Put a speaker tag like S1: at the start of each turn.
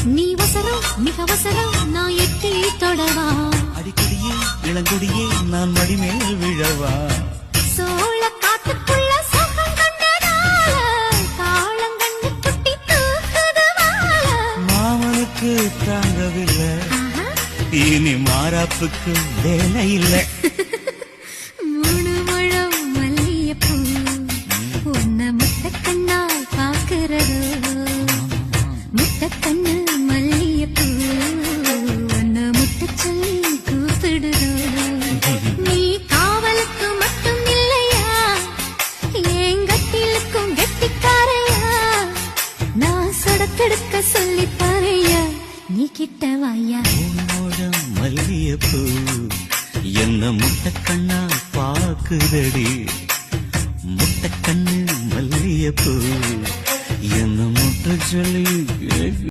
S1: நீ வசரம் மிக அவசரம் நான் எட்டி தொடவா
S2: அடிக்கடியே இளங்கொடியே நான் மடிமேல் விழவா
S1: சோழ காட்டுக்குள்ள சோகம் கண்டதால காலங்கண்ணு குட்டி தூக்குதுவால
S2: மாமனுக்கு தாங்கவில்லை இனி மாறாப்புக்கு வேலை இல்லை
S1: மூணு முழம் மல்லியப்பூ உன்னை முட்டக்கண்ணால் பாக்குறது முட்டக்கண்ணு மல்லியப்பூ உன்னை முட்ட சொல்லி கூப்பிடுதோ நீ காவலுக்கு மட்டும் இல்லையா எங்கட்டிலுக்கும் கெட்டிக்காரையா நான் சொடக்கெடுக்க சொல்லி பாறையா நீ கிட்ட வாயா
S2: உன்னோடம் மல்லியப்பூ என்ன முட்டக்கண்ணா பாக்குதடி முட்டக்கண்ணு மல்லியப்பூ என்ன முட்ட சொல்லி